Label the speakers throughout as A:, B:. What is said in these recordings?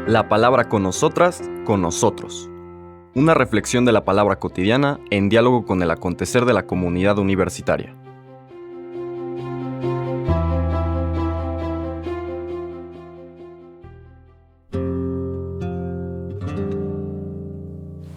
A: La palabra con nosotras, con nosotros. Una reflexión de la palabra cotidiana en diálogo con el acontecer de la comunidad universitaria.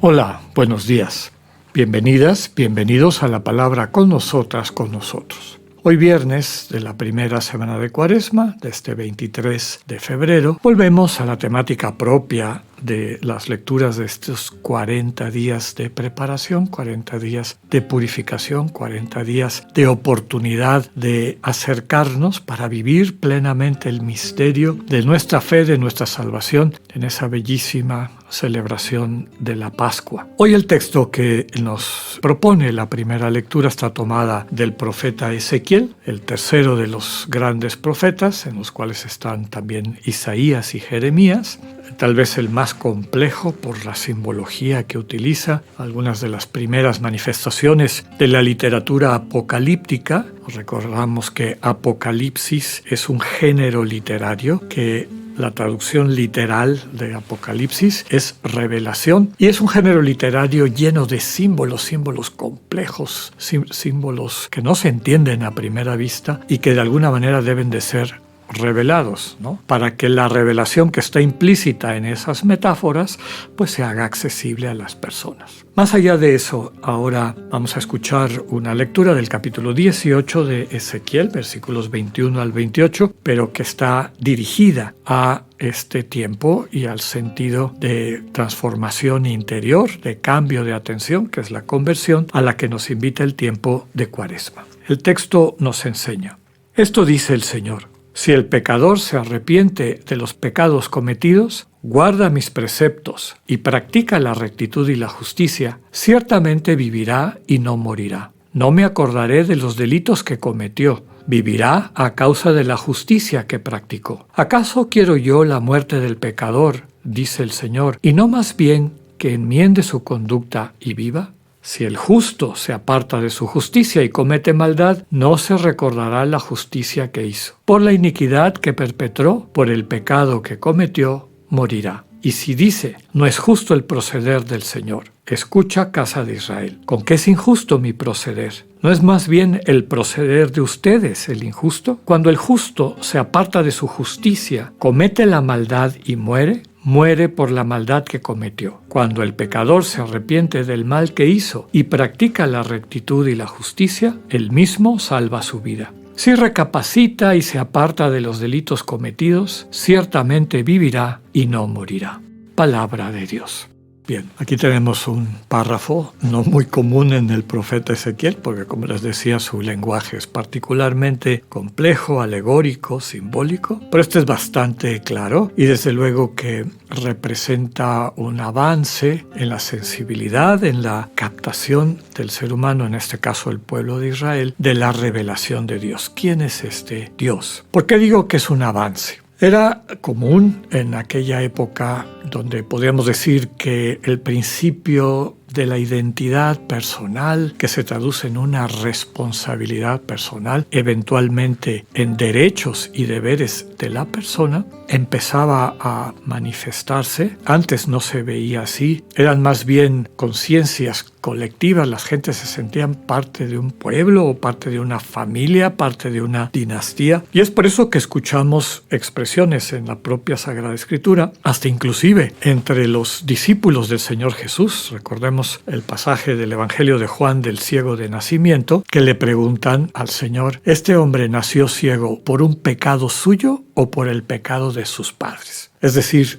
B: Hola, buenos días. Bienvenidas, bienvenidos a la palabra con nosotras, con nosotros. Hoy viernes de la primera semana de Cuaresma, de este 23 de febrero, volvemos a la temática propia de las lecturas de estos 40 días de preparación, 40 días de purificación, 40 días de oportunidad de acercarnos para vivir plenamente el misterio de nuestra fe, de nuestra salvación, en esa bellísima celebración de la Pascua. Hoy el texto que nos propone la primera lectura está tomada del profeta Ezequiel, el tercero de los grandes profetas, en los cuales están también Isaías y Jeremías, tal vez el más complejo por la simbología que utiliza, algunas de las primeras manifestaciones de la literatura apocalíptica. Recordamos que Apocalipsis es un género literario que la traducción literal de Apocalipsis es revelación, y es un género literario lleno de símbolos complejos, símbolos que no se entienden a primera vista y que de alguna manera deben de ser revelados, ¿no? Para que la revelación que está implícita en esas metáforas pues se haga accesible a las personas. Más allá de eso, ahora vamos a escuchar una lectura del capítulo 18 de Ezequiel, versículos 21 al 28, pero que está dirigida a este tiempo y al sentido de transformación interior, de cambio de atención, que es la conversión, a la que nos invita el tiempo de Cuaresma. El texto nos enseña: esto dice el Señor: si el pecador se arrepiente de los pecados cometidos, guarda mis preceptos y practica la rectitud y la justicia, ciertamente vivirá y no morirá. No me acordaré de los delitos que cometió. Vivirá a causa de la justicia que practicó. ¿Acaso quiero yo la muerte del pecador, dice el Señor, y no más bien que enmiende su conducta y viva? Si el justo se aparta de su justicia y comete maldad, no se recordará la justicia que hizo. Por la iniquidad que perpetró, por el pecado que cometió, morirá. Y si dice, no es justo el proceder del Señor, escucha, casa de Israel, ¿con qué es injusto mi proceder? ¿No es más bien el proceder de ustedes el injusto? Cuando el justo se aparta de su justicia, comete la maldad y muere, muere por la maldad que cometió. Cuando el pecador se arrepiente del mal que hizo y practica la rectitud y la justicia, él mismo salva su vida. Si recapacita y se aparta de los delitos cometidos, ciertamente vivirá y no morirá. Palabra de Dios. Bien, aquí tenemos un párrafo no muy común en el profeta Ezequiel, porque como les decía, su lenguaje es particularmente complejo, alegórico, simbólico, pero este es bastante claro y desde luego que representa un avance en la sensibilidad, en la captación del ser humano, en este caso el pueblo de Israel, de la revelación de Dios. ¿Quién es este Dios? ¿Por qué digo que es un avance? Era común en aquella época donde podríamos decir que el principio de la identidad personal, que se traduce en una responsabilidad personal, eventualmente en derechos y deberes de la persona, empezaba a manifestarse. Antes no se veía así, eran más bien conciencias colectivas, las gentes se sentían parte de un pueblo o parte de una familia, parte de una dinastía, y es por eso que escuchamos expresiones en la propia Sagrada Escritura, hasta inclusive entre los discípulos del Señor Jesús. Recordemos el pasaje del Evangelio de Juan del ciego de nacimiento, que le preguntan al Señor: ¿este hombre nació ciego por un pecado suyo o por el pecado de sus padres? Es decir,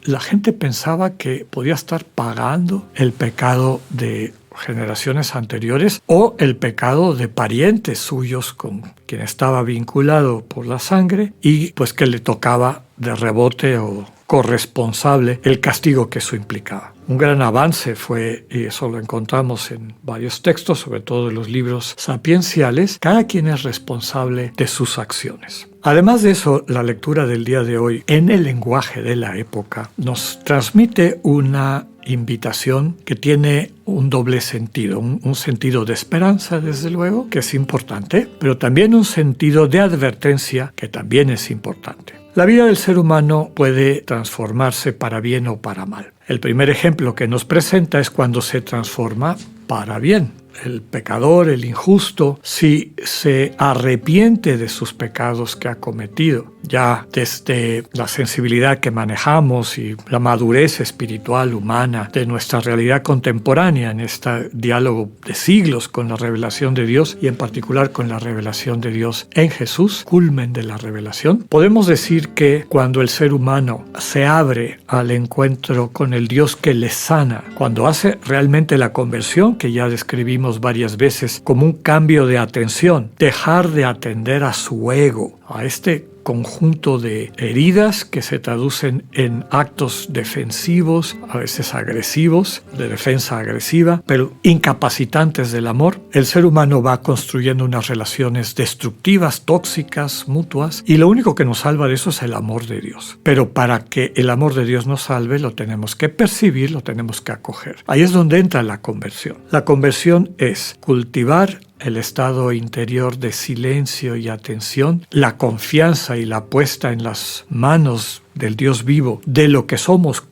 B: la gente pensaba que podía estar pagando el pecado de generaciones anteriores o el pecado de parientes suyos con quien estaba vinculado por la sangre y pues que le tocaba de rebote o corresponsable el castigo que eso implicaba. Un gran avance fue, y eso lo encontramos en varios textos, sobre todo en los libros sapienciales, cada quien es responsable de sus acciones. Además de eso, la lectura del día de hoy, en el lenguaje de la época, nos transmite una invitación que tiene un doble sentido, un sentido de esperanza, desde luego, que es importante, pero también un sentido de advertencia, que también es importante. La vida del ser humano puede transformarse para bien o para mal. El primer ejemplo que nos presenta es cuando se transforma para bien. El pecador, el injusto, si se arrepiente de sus pecados que ha cometido, ya desde la sensibilidad que manejamos y la madurez espiritual humana de nuestra realidad contemporánea en este diálogo de siglos con la revelación de Dios y en particular con la revelación de Dios en Jesús, culmen de la revelación, podemos decir que cuando el ser humano se abre al encuentro con el Dios que le sana, cuando hace realmente la conversión que ya describimos varias veces como un cambio de atención, dejar de atender a su ego, a este conjunto de heridas que se traducen en actos defensivos, a veces agresivos, de defensa agresiva, pero incapacitantes del amor. El ser humano va construyendo unas relaciones destructivas, tóxicas, mutuas, y lo único que nos salva de eso es el amor de Dios. Pero para que el amor de Dios nos salve, lo tenemos que percibir, lo tenemos que acoger. Ahí es donde entra la conversión. La conversión es cultivar el estado interior de silencio y atención, la confianza y la puesta en las manos del Dios vivo de lo que somos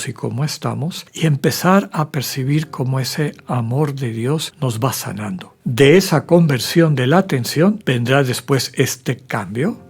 B: y cómo estamos, y empezar a percibir cómo ese amor de Dios nos va sanando. De esa conversión de la atención vendrá después este cambio,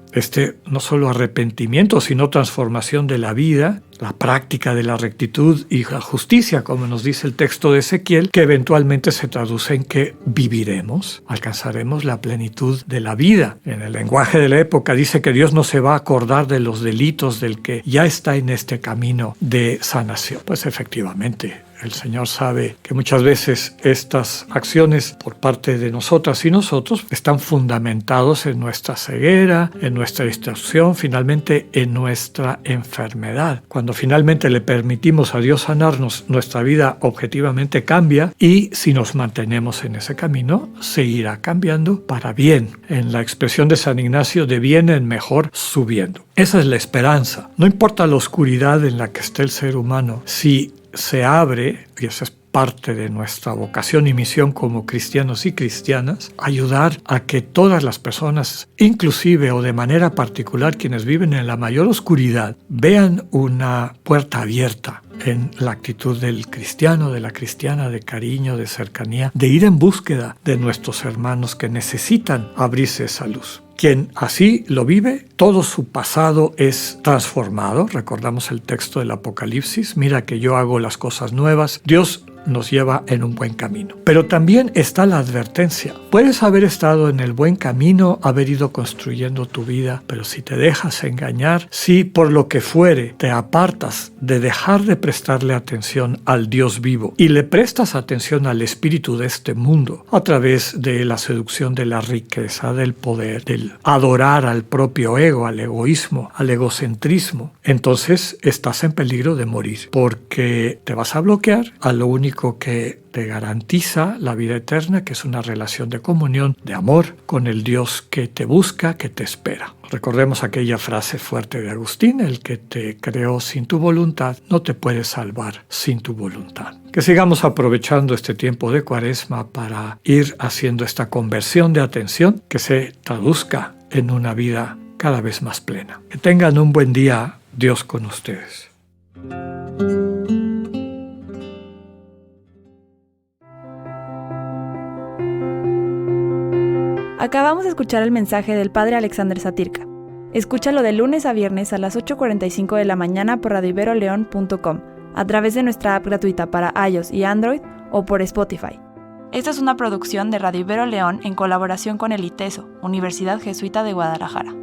B: no solo arrepentimiento, sino transformación de la vida, la práctica de la rectitud y la justicia, como nos dice el texto de Ezequiel, que eventualmente se traduce en que viviremos, alcanzaremos la plenitud de la vida. En el lenguaje de la época dice que Dios no se va a acordar de los delitos del que ya está en este camino de sanación. Pues efectivamente, el Señor sabe que muchas veces estas acciones por parte de nosotras y nosotros están fundamentados en nuestra ceguera, en nuestra distorsión, finalmente en nuestra enfermedad. Cuando finalmente le permitimos a Dios sanarnos, nuestra vida objetivamente cambia y si nos mantenemos en ese camino, seguirá cambiando para bien. En la expresión de San Ignacio, de bien en mejor subiendo. Esa es la esperanza. No importa la oscuridad en la que esté el ser humano, si se abre, y esa es parte de nuestra vocación y misión como cristianos y cristianas, ayudar a que todas las personas, inclusive o de manera particular quienes viven en la mayor oscuridad, vean una puerta abierta en la actitud del cristiano, de la cristiana, de cariño, de cercanía, de ir en búsqueda de nuestros hermanos que necesitan abrirse esa luz. Quien así lo vive, todo su pasado es transformado. Recordamos el texto del Apocalipsis, mira que yo hago las cosas nuevas. Dios nos lleva en un buen camino. Pero también está la advertencia. Puedes haber estado en el buen camino, haber ido construyendo tu vida, pero si te dejas engañar, si por lo que fuere te apartas de dejar de prestarle atención al Dios vivo y le prestas atención al espíritu de este mundo a través de la seducción de la riqueza, del poder, del adorar al propio ego, al egoísmo, al egocentrismo, entonces estás en peligro de morir, porque te vas a bloquear a lo único que te garantiza la vida eterna, que es una relación de comunión, de amor con el Dios que te busca, que te espera. Recordemos aquella frase fuerte de Agustín: el que te creó sin tu voluntad no te puede salvar sin tu voluntad. Que sigamos aprovechando este tiempo de Cuaresma para ir haciendo esta conversión de atención que se traduzca en una vida cada vez más plena. Que tengan un buen día, Dios con ustedes.
C: Acabamos de escuchar el mensaje del Padre Alexander Satirka. Escúchalo de lunes a viernes a las 8:45 de la mañana por radioiberoleon.com, a través de nuestra app gratuita para iOS y Android o por Spotify. Esta es una producción de Radio Ibero León en colaboración con el ITESO, Universidad Jesuita de Guadalajara.